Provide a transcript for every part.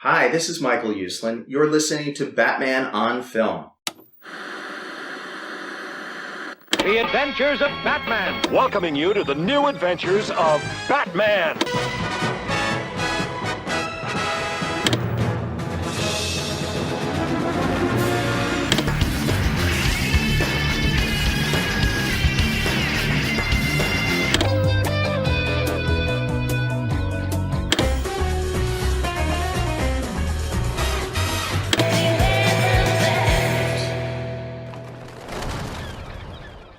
Hi, this is Michael Uslan. You're listening to Batman on Film. The Adventures of Batman. Welcoming you to the new adventures of Batman.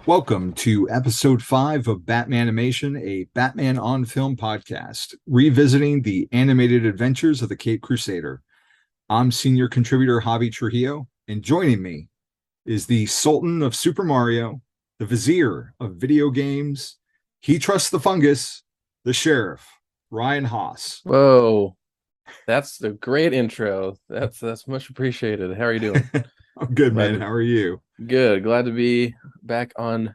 Welcome to episode 5 of Batmanimation, a Batman on Film podcast, revisiting the animated adventures of the Caped Crusader. I'm senior contributor Javi Trujillo, and joining me is the Sultan of Super Mario, the Vizier of video games. He trusts the fungus, the Sheriff, Ryan Haas. Whoa, that's a great intro. That's much appreciated. How are you doing? I'm good, man. How are you? Good. Glad to be back on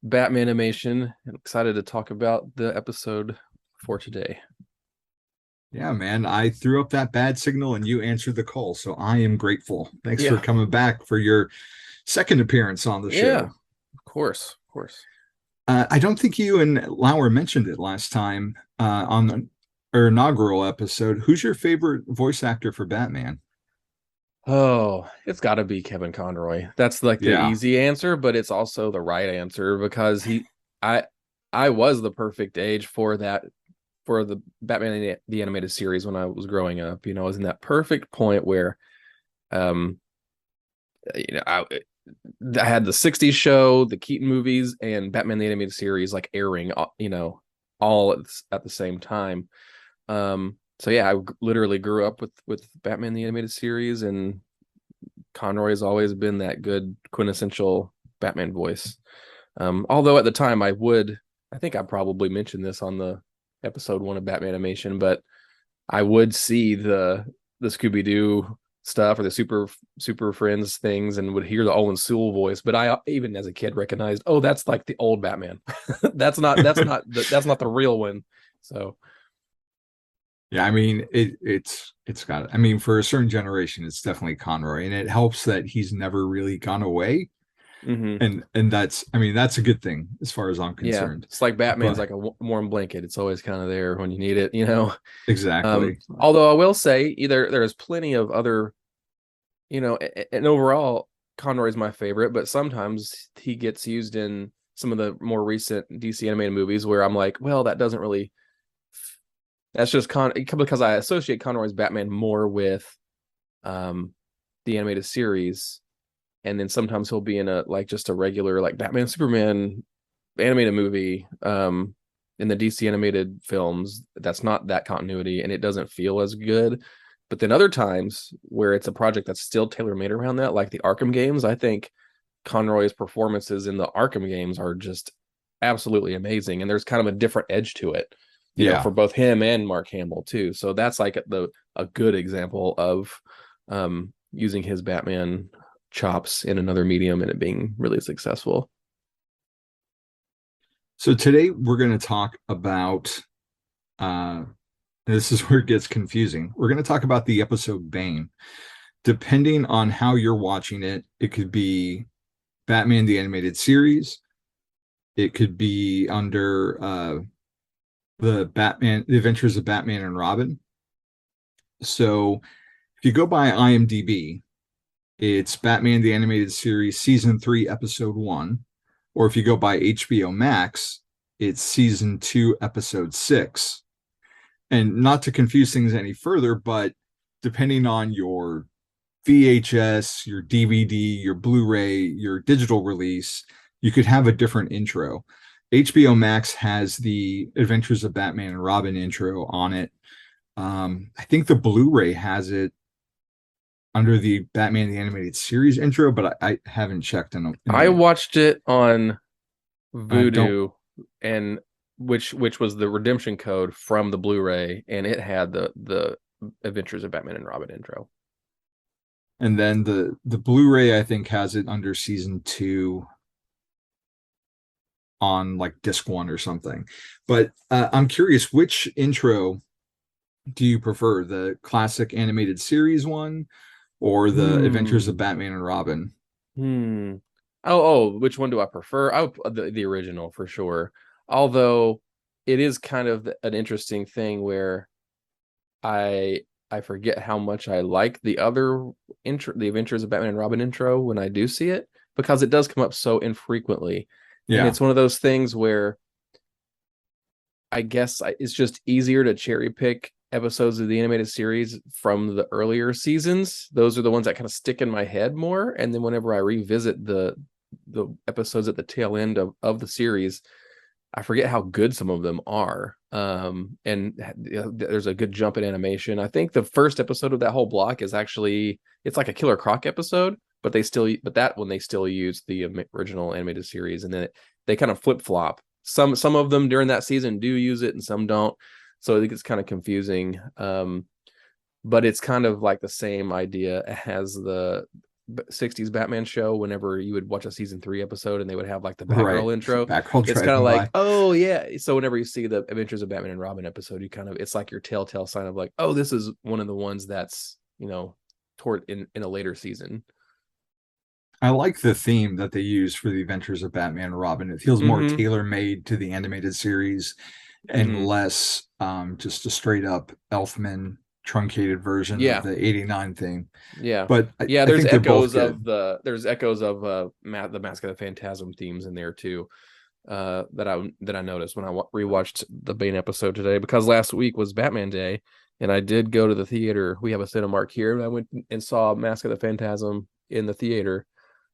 Batmanimation. I'm excited to talk about the episode for today. Yeah, man. I threw up that bad signal and you answered the call, so I am grateful. Thanks for coming back for your second appearance on the show. Yeah, of course. I don't think you and Lauer mentioned it last time on our inaugural episode. Who's your favorite voice actor for Batman? Oh, it's got to be Kevin Conroy. That's like the easy answer, but it's also the right answer because I was the perfect age for the Batman the animated series when I was growing up. You know, I was in that perfect point where, I had the '60s show, the Keaton movies, and Batman the animated series like airing, all at the same time. So yeah, I literally grew up with Batman the animated series, and Conroy has always been that good quintessential Batman voice. Although at the time I think I probably mentioned this on the episode 1 of Batmanimation, but I would see the Scooby-Doo stuff or the Super Friends things and would hear the Owen Sewell voice, but I even as a kid recognized, oh, that's like the old Batman. that's not the real one. So yeah, I mean, it's got, I mean, for a certain generation, it's definitely Conroy, and it helps that he's never really gone away. Mm-hmm. And that's, I mean, that's a good thing as far as I'm concerned. Yeah, it's like Batman's like a warm blanket. It's always kind of there when you need it, you know? Exactly. Although I will say there's plenty of other, and overall Conroy's my favorite, but sometimes he gets used in some of the more recent DC animated movies where I'm like, well, that doesn't really, that's just because I associate Conroy's Batman more with the animated series, and then sometimes he'll be in just a regular like Batman Superman animated movie in the DC animated films. That's not that continuity, and it doesn't feel as good. But then other times where it's a project that's still tailor-made around that, like the Arkham games, I think Conroy's performances in the Arkham games are just absolutely amazing, and there's kind of a different edge to it. You know, for both him and Mark Hamill too. So that's like a good example of using his Batman chops in another medium and it being really successful. So today we're going to talk about, this is where it gets confusing. We're going to talk about the episode Bane. Depending on how you're watching it, it could be Batman the Animated Series. It could be under the Adventures of Batman and Robin. So if you go by IMDb, it's Batman the Animated Series Season 3, Episode 1. Or if you go by HBO Max, it's Season 2, Episode 6. And not to confuse things any further, but depending on your VHS, your DVD, your Blu-ray, your digital release, you could have a different intro. HBO Max has the Adventures of Batman and Robin intro on it. I think the Blu-ray has it under the Batman the Animated Series intro, but I haven't checked in I watched it on Vudu, and which was the redemption code from the Blu-ray, and it had the Adventures of Batman and Robin intro. And then the Blu-ray, I think, has it under Season 2 on like disc 1 or something. But I'm curious, which intro do you prefer, the classic animated series one or the Adventures of Batman and Robin? Which one do I prefer? The original for sure. Although it is kind of an interesting thing where I forget how much I like the other intro, the Adventures of Batman and Robin intro, when I do see it, because it does come up so infrequently. Yeah. And it's one of those things where I guess it's just easier to cherry pick episodes of the animated series from the earlier seasons. Those are the ones that kind of stick in my head more. And then whenever I revisit the episodes at the tail end of the series, I forget how good some of them are. And there's a good jump in animation. I think the first episode of that whole block is actually, it's like a Killer Croc episode, but they still use the original animated series, and then they kind of flip flop. Some of them during that season do use it and some don't. So I think it's kind of confusing. But it's kind of like the same idea as the 60s Batman show. Whenever you would watch a season 3 episode and they would have like the Batgirl intro, Batgirl, it's kind of like, oh yeah. So whenever you see the Adventures of Batman and Robin episode, it's like your telltale sign of like, oh, this is one of the ones that's, toward in a later season. I like the theme that they use for the Adventures of Batman and Robin. It feels more tailor-made to the animated series and less just a straight up Elfman truncated version of the 89 thing. Yeah. But there's echoes of the Mask of the Phantasm themes in there too. That I noticed when I rewatched the Bane episode today, because last week was Batman Day and I did go to the theater. We have a Cinemark here, and I went and saw Mask of the Phantasm in the theater.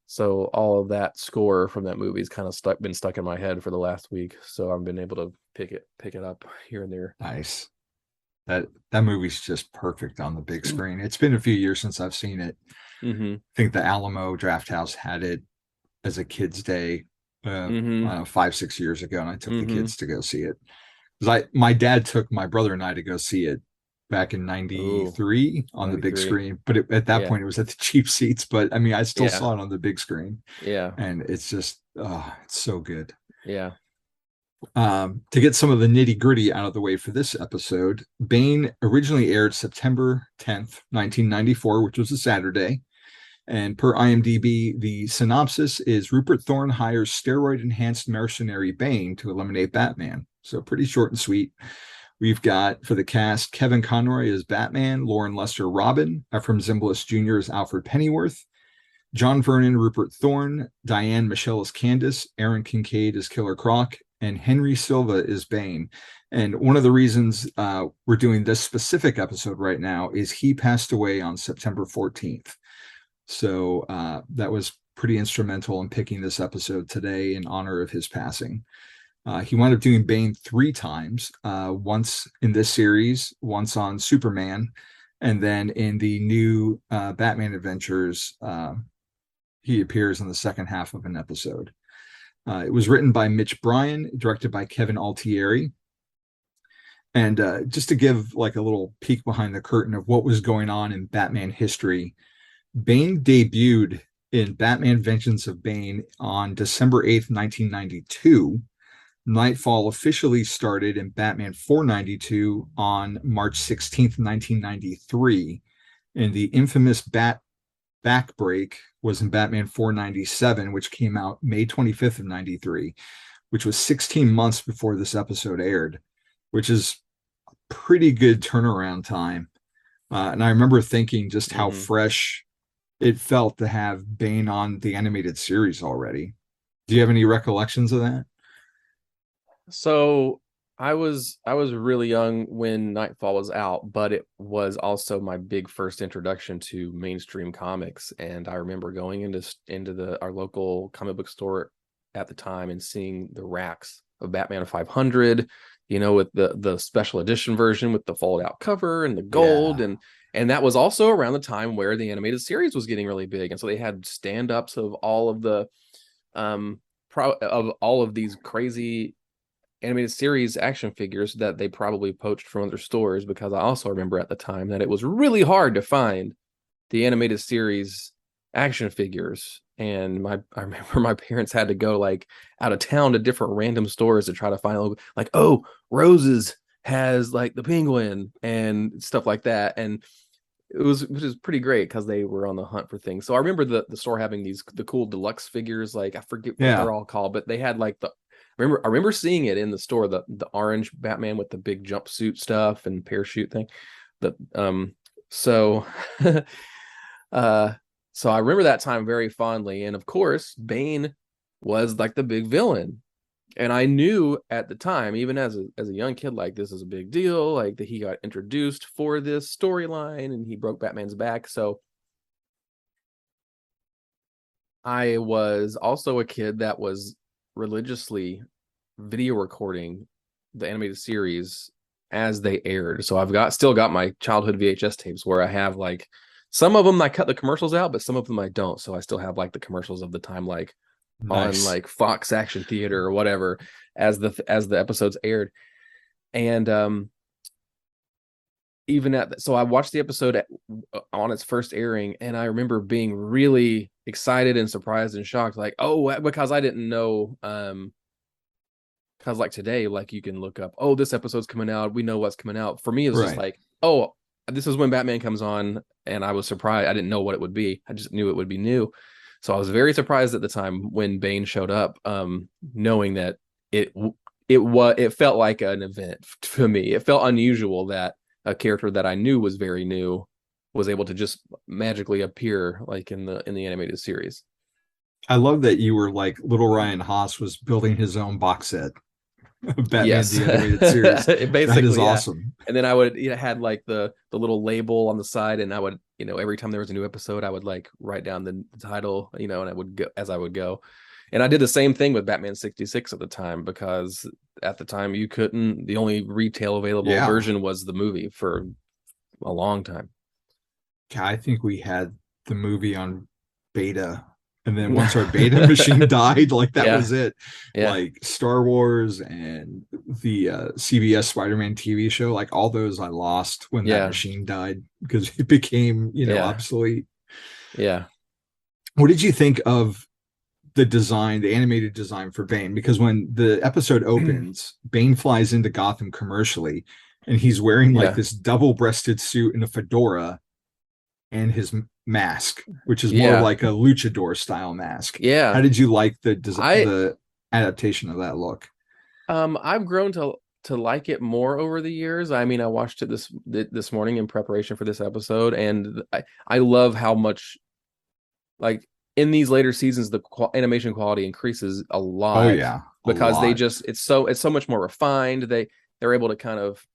So all of that score from that movie is kind of been stuck in my head for the last week. So I've been able to pick it up here and there. Nice. That movie's just perfect on the big screen. It's been a few years since I've seen it. I think the Alamo Drafthouse had it as a kid's day, 5-6 years ago, and I took the kids to go see it. Because my dad took my brother and I to go see it back in 93 on the big screen, but at that point it was at the cheap seats. But I mean, I still saw it on the big screen. Yeah, and it's just it's so good. Yeah. To get some of the nitty gritty out of the way for this episode, Bane originally aired September 10th, 1994, which was a Saturday. And per IMDb, the synopsis is Rupert Thorne hires steroid-enhanced mercenary Bane to eliminate Batman. So pretty short and sweet. We've got, for the cast, Kevin Conroy as Batman, Lauren Lester Robin, Ephraim Zimbalist Jr. as Alfred Pennyworth, John Vernon Rupert Thorne, Diane Michelle as Candace, Aaron Kincaid as Killer Croc, and Henry Silva is Bane. And one of the reasons we're doing this specific episode right now is he passed away on September 14th. So that was pretty instrumental in picking this episode today in honor of his passing. He wound up doing Bane 3 times, once in this series, once on Superman, and then in the new Batman Adventures, he appears in the second half of an episode. It was written by Mitch Bryan, directed by Kevin Altieri. And just to give like a little peek behind the curtain of what was going on in Batman history, Bane debuted in Batman Vengeance of Bane on December 8th, 1992. Nightfall officially started in Batman 492 on March 16th, 1993. And the infamous backbreak was in Batman 497, which came out May 25th of 93, which was 16 months before this episode aired, which is a pretty good turnaround time. And I remember thinking just how fresh it felt to have Bane on the animated series already. Do you have any recollections of that? So I was really young when Nightfall was out, but it was also my big first introduction to mainstream comics. And I remember going into our local comic book store at the time and seeing the racks of Batman 500, with the special edition version with the fold out cover and the gold. And that was also around the time where the animated series was getting really big. And so they had stand-ups of all of the all of these crazy animated series action figures that they probably poached from other stores, because I also remember at the time that it was really hard to find the animated series action figures. And I remember my parents had to go like out of town to different random stores to try to find like, oh, Rose's has like the penguin and stuff like that. And which is pretty great because they were on the hunt for things. So I remember the store having the cool deluxe figures, like I forget what they're all called, but they had like I remember seeing it in the store, the orange Batman with the big jumpsuit stuff and parachute thing. So so I remember that time very fondly. And of course, Bane was like the big villain. And I knew at the time, even as a young kid, like this is a big deal, like that he got introduced for this storyline and he broke Batman's back. So I was also a kid that was religiously video recording the animated series as they aired. So I've still got my childhood VHS tapes where I have like some of them I cut the commercials out, but some of them I don't. So I still have like the commercials of the time, like on like Fox Action Theater or whatever, as the episodes aired. And so I watched the episode on its first airing, and I remember being really excited and surprised and shocked, like, oh, because I didn't know, because like today, like you can look up, oh, this episode's coming out, we know what's coming out. For me, it's just like, oh, this is when Batman comes on, and I was surprised. I didn't know what it would be. I just knew it would be new. So I was very surprised at the time when Bane showed up, knowing that it felt like an event to me. It felt unusual that a character that I knew was very new was able to just magically appear like in the animated series. I love that you were like little Ryan Haas was building his own box set of Batman the animated series. Basically, that is awesome. And then I would had like the little label on the side, and I would every time there was a new episode, I would like write down the title, and I would go as I would go. And I did the same thing with Batman 66 at the time, because at the time the only retail available version was the movie for a long time. I think we had the movie on beta, and then once our beta machine died, like that was it. Like Star Wars and the CBS Spider-Man TV show, like all those I lost when that machine died because it became obsolete. What did you think of the design, the animated design for Bane? Because when the episode opens, Bane flies into Gotham commercially, and he's wearing like this double-breasted suit and a fedora and his mask, which is more like a luchador style mask. How did you like the design, the adaptation of that look? I've grown to like it more over the years. I mean, I watched it this morning in preparation for this episode, and I love how much, like, in these later seasons, the animation quality increases a lot. Oh yeah, because they just it's so much more refined. They're able to kind of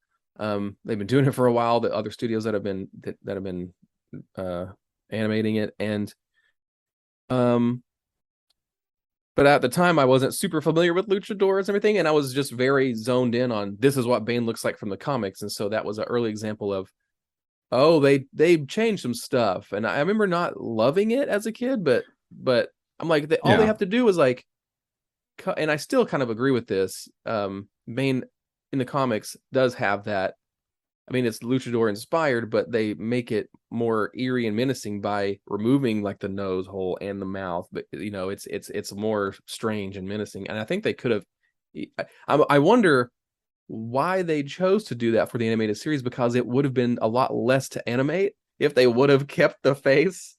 they've been doing it for a while. The other studios that have been animating it, and but at the time I wasn't super familiar with luchadors and everything, and I was just very zoned in on this is what Bane looks like from the comics. And so that was an early example of, oh, they changed some stuff. And I remember not loving it as a kid, but I'm like, all they have to do is like, and I still kind of agree with this. Bane in the comics does have that. I mean, it's luchador inspired, but they make it more eerie and menacing by removing like the nose hole and the mouth. But it's more strange and menacing. And I think they could have. I wonder why they chose to do that for the animated series, because it would have been a lot less to animate if they would have kept the face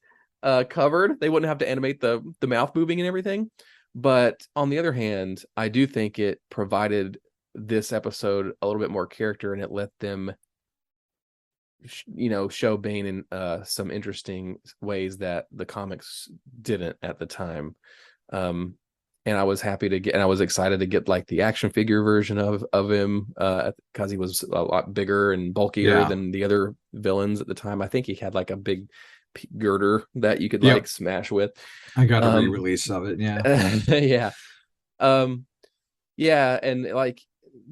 covered. They wouldn't have to animate the mouth moving and everything. But on the other hand, I do think it provided this episode a little bit more character, and it let them show Bane in some interesting ways that the comics didn't at the time. And I was happy to get, and I was excited to get like the action figure version of him, because he was a lot bigger and bulkier than the other villains at the time. I think he had like a big girder that you could like smash with. I got a re-release of it. And like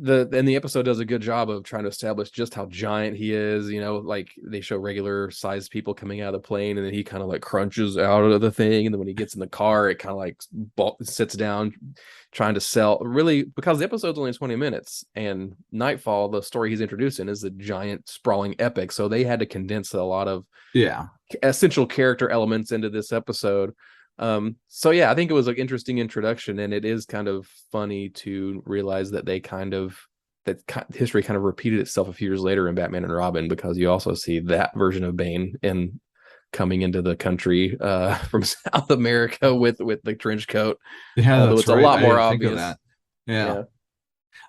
the episode does a good job of trying to establish just how giant he is. Like they show regular sized people coming out of the plane, and then he kind of like crunches out of the thing, and then when he gets in the car, it kind of like sits down, trying to sell, really, because the episode's only 20 minutes, and Nightfall, the story he's introducing, is a giant sprawling epic, so they had to condense a lot of essential character elements into this episode. So I think it was an interesting introduction, and it is kind of funny to realize that they history kind of repeated itself a few years later in Batman and Robin, because you also see that version of Bane in coming into the country from South America with the trench coat. Yeah, although it's right. a lot I more didn't think of obvious. that. Yeah.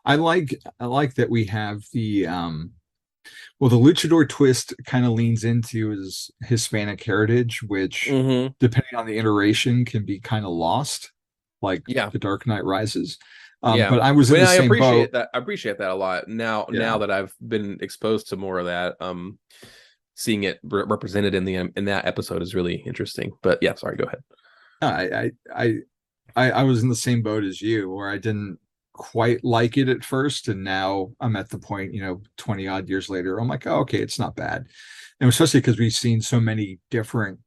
I like that we have the the luchador twist kind of leans into his Hispanic heritage, which depending on the iteration can be kind of lost, like The Dark Knight Rises. But I was in the same boat. I appreciate that a lot now that I've been exposed to more of that. Seeing it represented in that episode is really interesting. But yeah, sorry, go ahead. I was in the same boat as you, where I didn't quite like it at first, and now I'm at the point, 20 odd years later, I'm like, oh, okay, it's not bad. And especially because we've seen so many different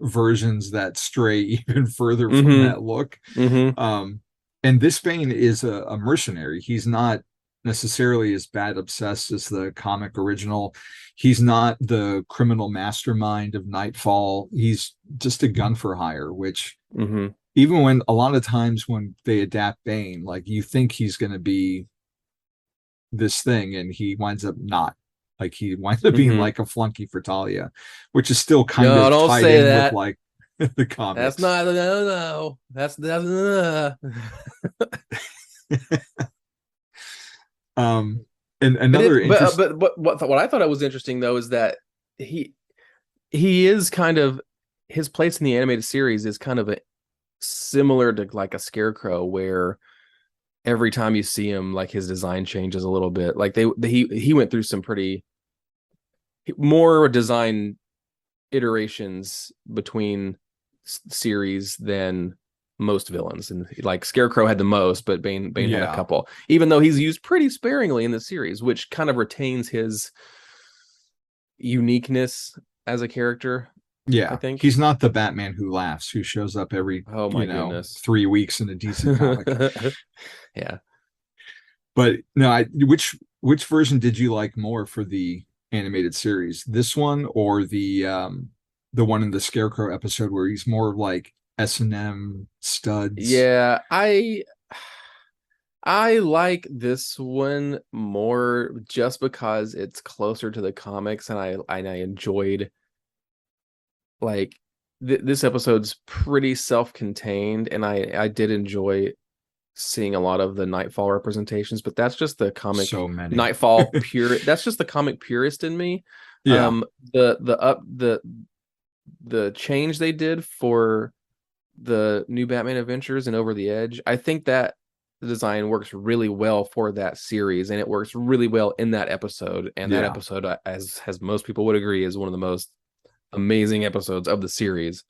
versions that stray even further from that look. And this Bane is a mercenary. He's not necessarily as bad obsessed as the comic original. He's not the criminal mastermind of Nightfall. He's just a gun for hire, which even when a lot of times when they adapt Bane, like you think he's going to be this thing, and he winds up not. Like he winds up being like a flunky for Talia, which is still kind of tied in with like the comics. That's not no. That's and another but what I thought was interesting though is that he is kind of, his place in the animated series is kind of similar to like a Scarecrow, where every time you see him, like his design changes a little bit. Like he went through some pretty more design iterations between series than most villains, and like Scarecrow had the most, but Bane had a couple, even though he's used pretty sparingly in the series, which kind of retains his uniqueness as a character. Yeah, I think he's not the Batman who laughs, who shows up every goodness 3 weeks in a decent comic. Yeah, but no, which version did you like more for the animated series? This one or the one in the Scarecrow episode where he's more like S&M studs? Yeah, I like this one more just because it's closer to the comics, and I enjoyed like this episode's pretty self-contained, and I did enjoy seeing a lot of the Nightfall representations, but that's just the comic. So many Nightfall pure. That's just the comic purist in me. Yeah. The change they did for the new Batman Adventures and Over the Edge, I think that the design works really well for that series, and it works really well in that episode. And that episode, as most people would agree, is one of the most amazing episodes of the series.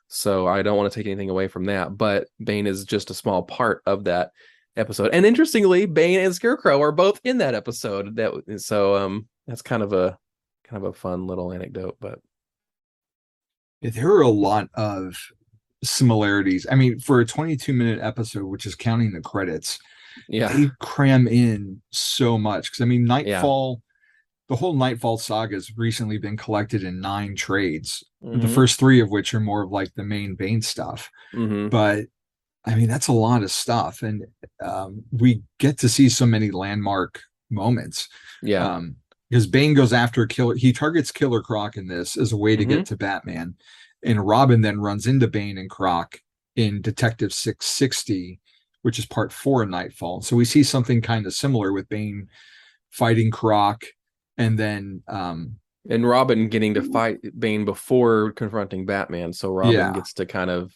So I don't want to take anything away from that, but Bane is just a small part of that episode. And interestingly, Bane and Scarecrow are both in that episode. That's kind of a fun little anecdote. But there are a lot of similarities. I mean, for a 22-minute episode, which is counting the credits, they cram in so much. Because I mean, Nightfall, the whole Nightfall saga has recently been collected in 9 trades. The first 3 of which are more of like the main Bane stuff. But I mean, that's a lot of stuff, and we get to see so many landmark moments. Because Bane goes after he targets Killer Croc in this as a way to get to Batman. And Robin then runs into Bane and Croc in Detective 660, which is part 4 of Nightfall. So we see something kind of similar with Bane fighting Croc, and then and Robin getting to fight Bane before confronting Batman. So Robin gets to kind of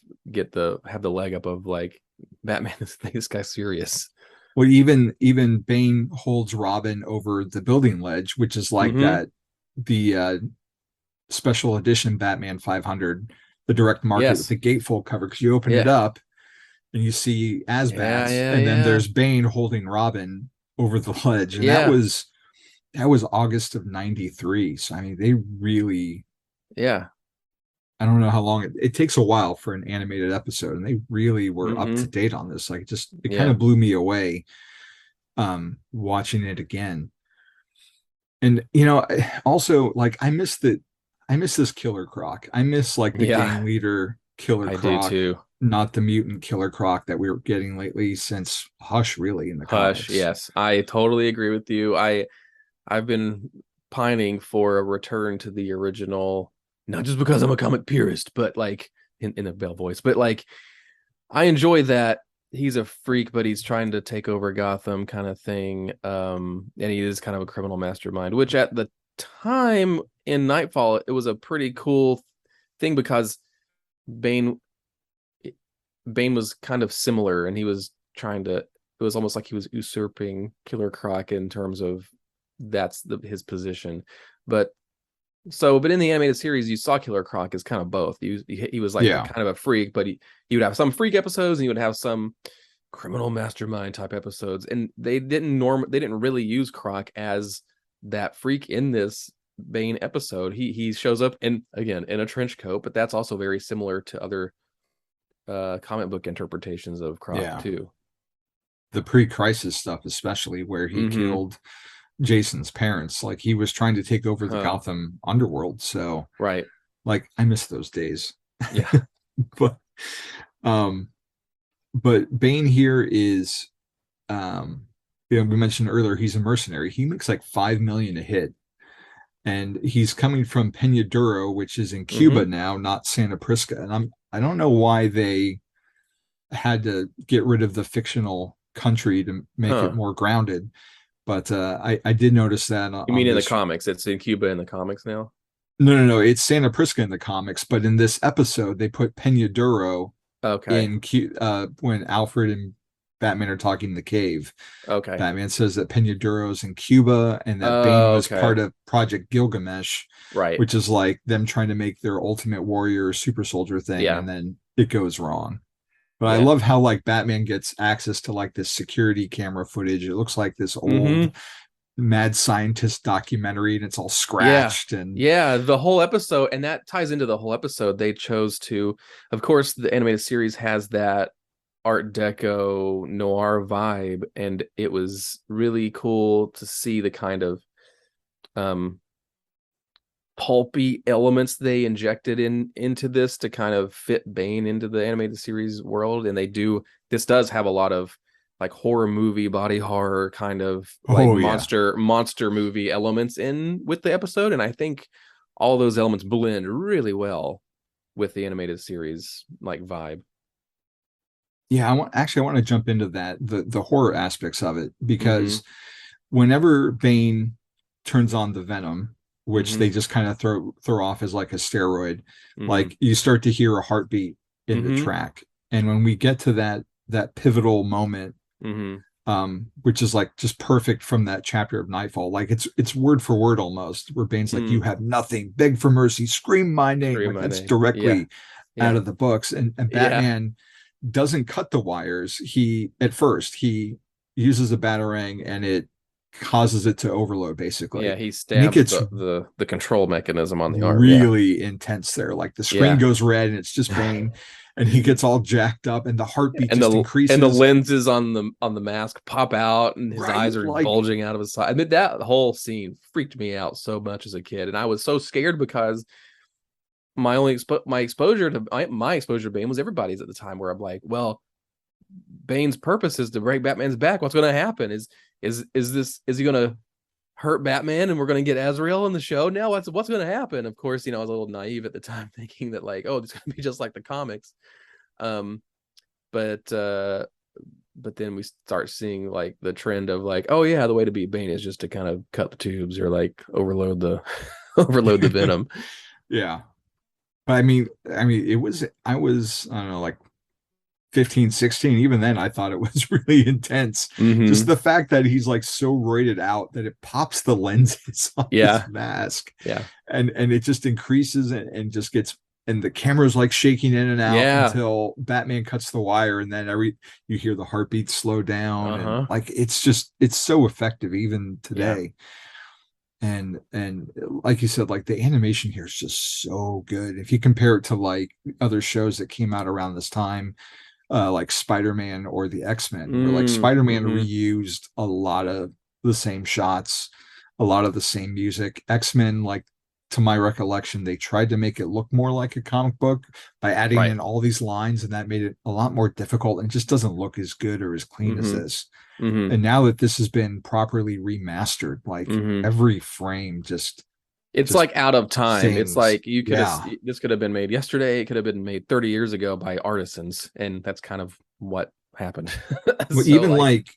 have the leg up of like, Batman is this guy's serious. Well, even Bane holds Robin over the building ledge, which is like that the special edition Batman 500, the direct market with the gatefold cover, because you open it up and you see Asbats, and then there's Bane holding Robin over the ledge, and that was August of 93. So I mean, they really I don't know how long it takes a while for an animated episode, and they really were up to date on this. Like it kind of blew me away watching it again. And also, like, I miss this Killer Croc. I miss like the gang leader Killer I Croc, do too. not the mutant Killer Croc that we were getting lately since Hush, really, in the Hush, comics. yes, I totally agree with you. I've been pining for a return to the original, not just because I'm a comic purist, but like in a Bell voice, but like I enjoy that he's a freak, but he's trying to take over Gotham kind of thing. And he is kind of a criminal mastermind, which at the time in Nightfall, it was a pretty cool thing because Bane Bane was kind of similar, and he was trying to. It was almost like he was usurping Killer Croc in terms of his position. But in the animated series, you saw Killer Croc as kind of both. He was like kind of a freak, but he would have some freak episodes, and he would have some criminal mastermind type episodes. And they didn't really use Croc as that freak in this Bane episode. He shows up in a trench coat, but that's also very similar to other comic book interpretations of Croc too. The pre-crisis stuff, especially where he killed Jason's parents, like he was trying to take over the Gotham underworld. So like I miss those days. Yeah. but Bane here is we mentioned earlier, he's a mercenary. He makes like 5 million a hit, and he's coming from Peñaduro, which is in Cuba now, not Santa Prisca. And I don't know why they had to get rid of the fictional country to make it more grounded. But I did notice that. You mean in the comics? It's in Cuba in the comics now? No. It's Santa Prisca in the comics. But in this episode, they put Peñaduro in when Alfred and Batman are talking in the cave. Okay. Batman says that Peñaduro's in Cuba and that Bane was part of Project Gilgamesh, which is like them trying to make their Ultimate Warrior super soldier thing, and then it goes wrong. But I love how like Batman gets access to like this security camera footage. It looks like this old mad scientist documentary, and it's all scratched. The whole episode, and that ties into the whole episode. They chose to, of course, the animated series has that Art Deco noir vibe, and it was really cool to see the kind of pulpy elements they injected into this to kind of fit Bane into the animated series world. And this does have a lot of like horror movie, body horror kind of like monster movie elements in with the episode. And I think all those elements blend really well with the animated series like vibe. Yeah, I want to jump into that, the horror aspects of it, because whenever Bane turns on the venom, which they just kind of throw off as like a steroid, like you start to hear a heartbeat in the track. And when we get to that pivotal moment, which is like just perfect from that chapter of Nightfall, like it's word for word almost, where Bane's like, "You have nothing, beg for mercy, scream my name." That's directly out of the books. And Batman doesn't cut the wires. At first he uses a batarang, and it causes it to overload, basically. He stabs the control mechanism on the arm. Really intense there. Like the screen goes red, and it's just Bane, and he gets all jacked up, and the heartbeat increases, and the lenses on the mask pop out, and his eyes are bulging out of his side. I mean, that whole scene freaked me out so much as a kid, and I was so scared because my exposure to Bane was everybody's at the time, where I'm like, well, Bane's purpose is to break Batman's back. What's going to happen? Is he going to hurt Batman, and we're going to get Azrael in the show now? What's going to happen? Of course, I was a little naive at the time, thinking that like, oh, it's going to be just like the comics. But then we start seeing like the trend of like, oh yeah, the way to beat Bane is just to kind of cut the tubes or like overload the venom. Yeah. But I mean, I was, I don't know, like 15, 16. Even then, I thought it was really intense. Just the fact that he's like so roided out that it pops the lenses on his mask. And it just increases and just gets, and the camera's like shaking in and out until Batman cuts the wire, and then you hear the heartbeat slow down. And like it's so effective even today. And like you said, like the animation here is just so good. If you compare it to like other shows that came out around this time, like Spider-Man or the X-Men, where like Spider-Man reused a lot of the same shots, a lot of the same music. X-Men, like to my recollection, they tried to make it look more like a comic book by adding in all these lines, and that made it a lot more difficult and just doesn't look as good or as clean as this. And now that this has been properly remastered, like every frame it's like out of time. sings. It's like you could have this could have been made yesterday. It could have been made 30 years ago by artisans, and that's kind of what happened. So even like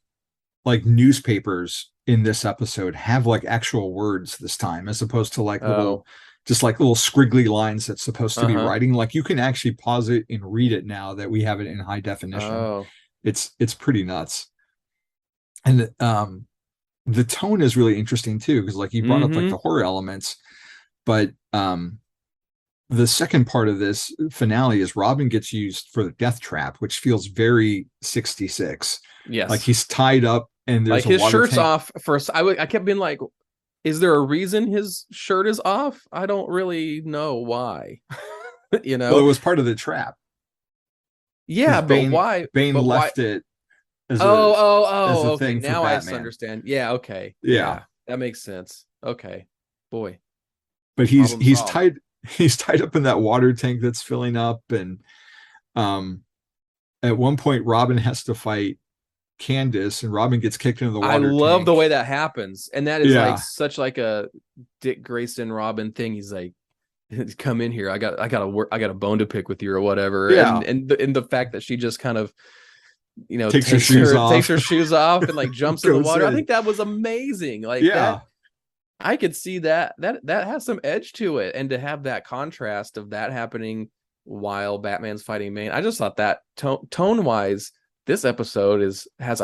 newspapers in this episode have like actual words this time, as opposed to like little squiggly lines that's supposed to be writing. Like you can actually pause it and read it now that we have it in high definition. It's pretty nuts. And the tone is really interesting too, because like you brought up like the horror elements, but the second part of this finale is Robin gets used for the death trap, which feels very 66. Yes, like he's tied up and there's like his shirt's tank. off. First, I kept being like, is there a reason his shirt is off? I don't really know why. Well, it was part of the trap. Yeah, but why? Bane left it. As okay. thing Now I Batman. understand. Yeah, okay. Yeah, that makes sense. Okay, boy. But he's tied up in that water tank that's filling up, and at one point Robin has to fight Candace, and Robin gets kicked into the water. I love tank. the way that happens, and that is like such like a Dick Grayson Robin thing. He's like, come in here. I got a bone to pick with you or whatever. Yeah, and the fact that she just kind of takes her shoes off and like jumps in the water. I think that was amazing. Like that, I could see that has some edge to it, and to have that contrast of that happening while Batman's fighting Bane. I just thought that tone wise, this episode has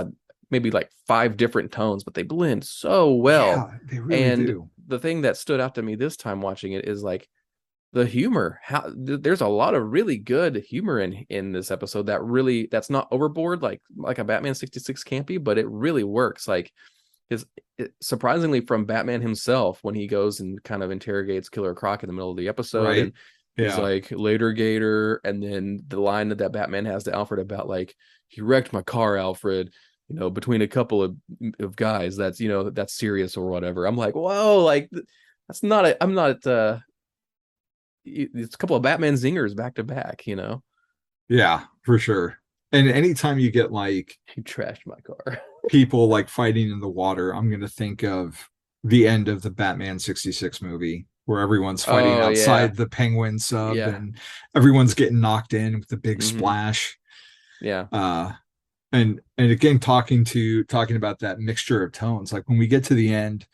maybe like 5 different tones, but they blend so well. Yeah, they really do. The thing that stood out to me this time watching it is like the humor. There's a lot of really good humor in this episode that's not overboard like a Batman 66 campy, but it really works. Like surprisingly from Batman himself, when he goes and kind of interrogates Killer Croc in the middle of the episode, and he's like, later Gator, and then the line that Batman has to Alfred about like, he wrecked my car, Alfred, between a couple of guys, that's that's serious or whatever. I'm like, whoa, like that's not it's a couple of Batman zingers back to back, Yeah, for sure. And anytime you get like, you trashed my car, people like fighting in the water, I'm going to think of the end of the Batman 66 movie, where everyone's fighting outside the Penguin sub, and everyone's getting knocked in with the big splash. And again, talking about that mixture of tones, like when we get to the end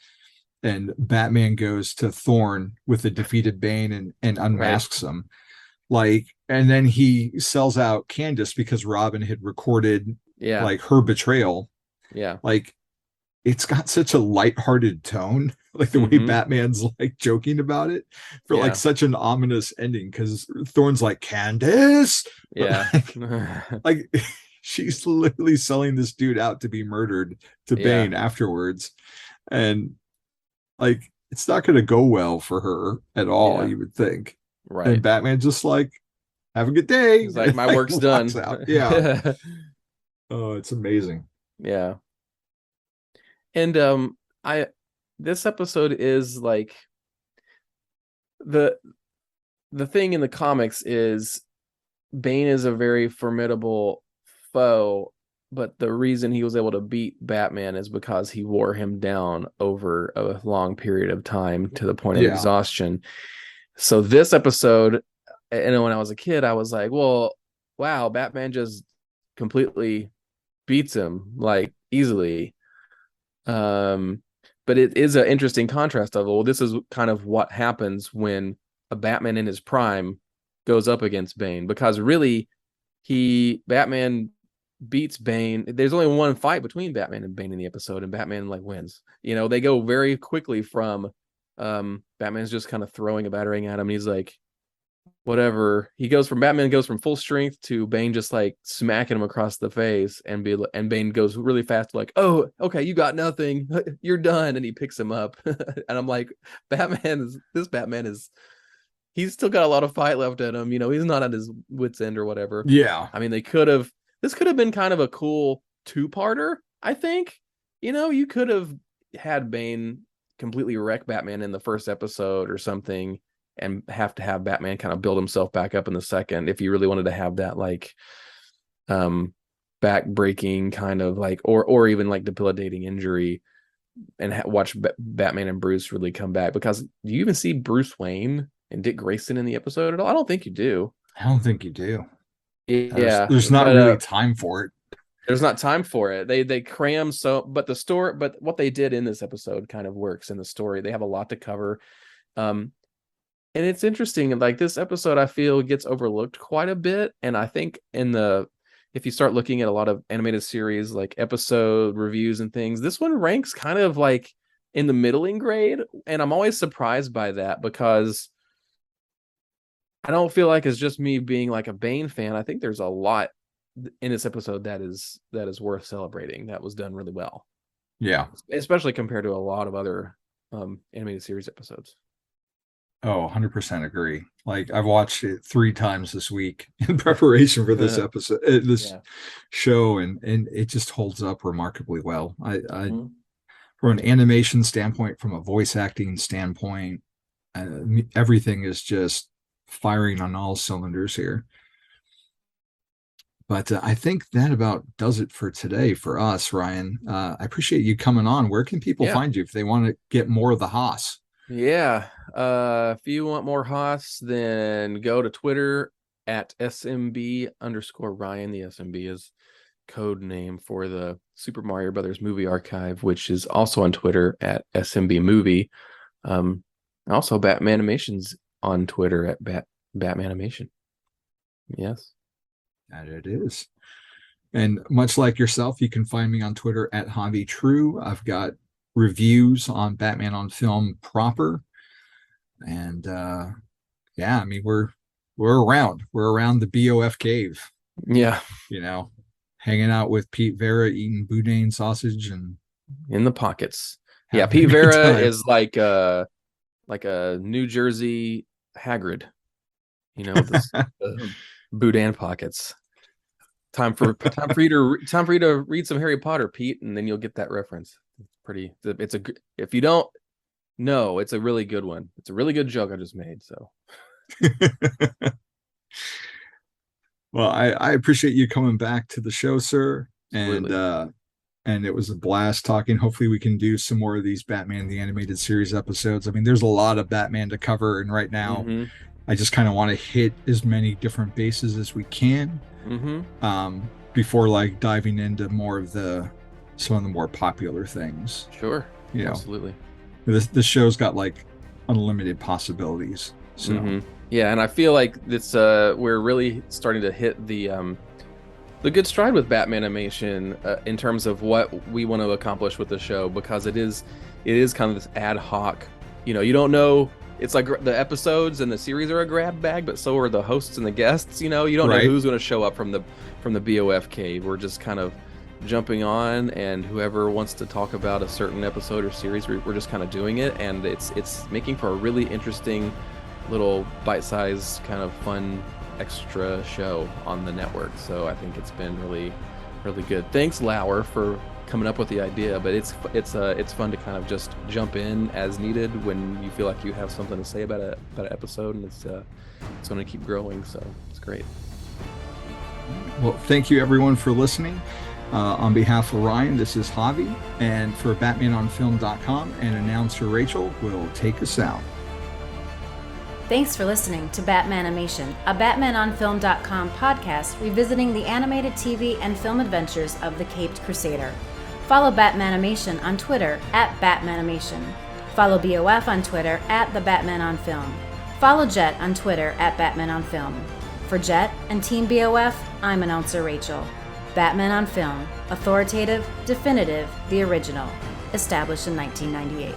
and Batman goes to Thorn with the defeated Bane and unmasks him, like, and then he sells out Candace because Robin had recorded like her betrayal. Like it's got such a lighthearted tone, like the way Batman's like joking about it, for like such an ominous ending, because Thorn's like, Candace, like she's literally selling this dude out to be murdered to Bane afterwards, and like it's not going to go well for her at all, you would think. Right. And Batman just like, have a good day. He's like, my work's done. Yeah. Oh, it's amazing. Yeah. And this episode is like, the thing in the comics is Bane is a very formidable foe, but the reason he was able to beat Batman is because he wore him down over a long period of time to the point of exhaustion. So this episode, and when I was a kid, I was like, well, wow, Batman just completely beats him like easily. But it is an interesting contrast of, well, this is kind of what happens when a Batman in his prime goes up against Bane, because really Batman beats Bane. There's only one fight between Batman and Bane in the episode, and Batman like wins. They go very quickly from Batman's just kind of throwing a battering at him, and he's like, whatever. Batman goes from full strength to Bane just like smacking him across the face, and Bane goes really fast, like, oh, okay, you got nothing, you're done, and he picks him up. And I'm like, Batman is he's still got a lot of fight left in him. He's not at his wit's end or whatever. Yeah. I mean, this could have been kind of a cool 2-parter, I think. You could have had Bane completely wreck Batman in the first episode or something, and have to have Batman kind of build himself back up in the second, if you really wanted to have that like back breaking kind of like, or even like debilitating injury, and watch Batman and Bruce really come back. Because do you even see Bruce Wayne and Dick Grayson in the episode at all? I don't think you do. I don't think you do. Yeah, there's not really time for it. There's not time for it. They cram so, but what they did in this episode kind of works in the story. They have a lot to cover. And it's interesting, like this episode I feel gets overlooked quite a bit. And I think if you start looking at a lot of animated series like episode reviews and things, this one ranks kind of like in the middling grade. And I'm always surprised by that, because I don't feel like it's just me being like a Bane fan. I think there's a lot in this episode that is worth celebrating, that was done really well. Yeah. Especially compared to a lot of other animated series episodes. Oh, 100% agree. Like I've watched it 3 times this week in preparation for this episode, show, and it just holds up remarkably well. From an animation standpoint, from a voice acting standpoint, everything is just firing on all cylinders here. But I think that about does it for today for us, Ryan. I appreciate you coming on. Where can people find you if they want to get more of the Haas? Yeah. If you want more Haas, then go to Twitter at SMB_Ryan. The SMB is code name for the Super Mario Brothers movie archive, which is also on Twitter at SMB movie. Also Batmanimation's on Twitter at Batmanimation. Yes. That it is. And much like yourself, you can find me on Twitter at Javi True. I've got reviews on Batman on Film proper. And I mean, we're around. We're around the BOF cave. Yeah. Hanging out with Pete Vera, eating boudin sausage and in the pockets. Yeah, Pete Vera is like a New Jersey Hagrid, with boudin pockets. Time for you to read some Harry Potter, Pete, and then you'll get that reference. If you don't know, it's a really good one. It's a really good joke I just made. So, well, I appreciate you coming back to the show, sir, Absolutely. and it was a blast talking. Hopefully, we can do some more of these Batman the Animated Series episodes. I mean, there's a lot of Batman to cover, and right now, I just kind of want to hit as many different bases as we can before like diving into more of some of the more popular things. Sure. Absolutely. This show's got like unlimited possibilities. So yeah, and I feel like it's we're really starting to hit the good stride with Batmanimation in terms of what we want to accomplish with the show, because it is kind of this ad hoc. You don't know. It's like the episodes and the series are a grab bag, but so are the hosts and the guests. You don't know who's going to show up from the BOF cave. We're just kind of jumping on, and whoever wants to talk about a certain episode or series, we're just kind of doing it, and it's making for a really interesting little bite-sized kind of fun extra show on the network. So I think it's been really, really good. Thanks, Lauer, for coming up with the idea, but it's fun to kind of just jump in as needed when you feel like you have something to say about an episode, and it's going to keep growing, so it's great. Well, thank you everyone for listening. On behalf of Ryan, this is Javi, and for BatmanOnFilm.com and announcer Rachel will take us out. Thanks for listening to Batmanimation, a BatmanOnFilm.com podcast revisiting the animated TV and film adventures of the Caped Crusader. Follow Batmanimation on Twitter at Batmanimation. Follow BOF on Twitter at The Batman on Film. Follow Jet on Twitter at Batman on Film. For Jet and Team BOF, I'm announcer Rachel. Batman on Film, authoritative, definitive, the original, established in 1998.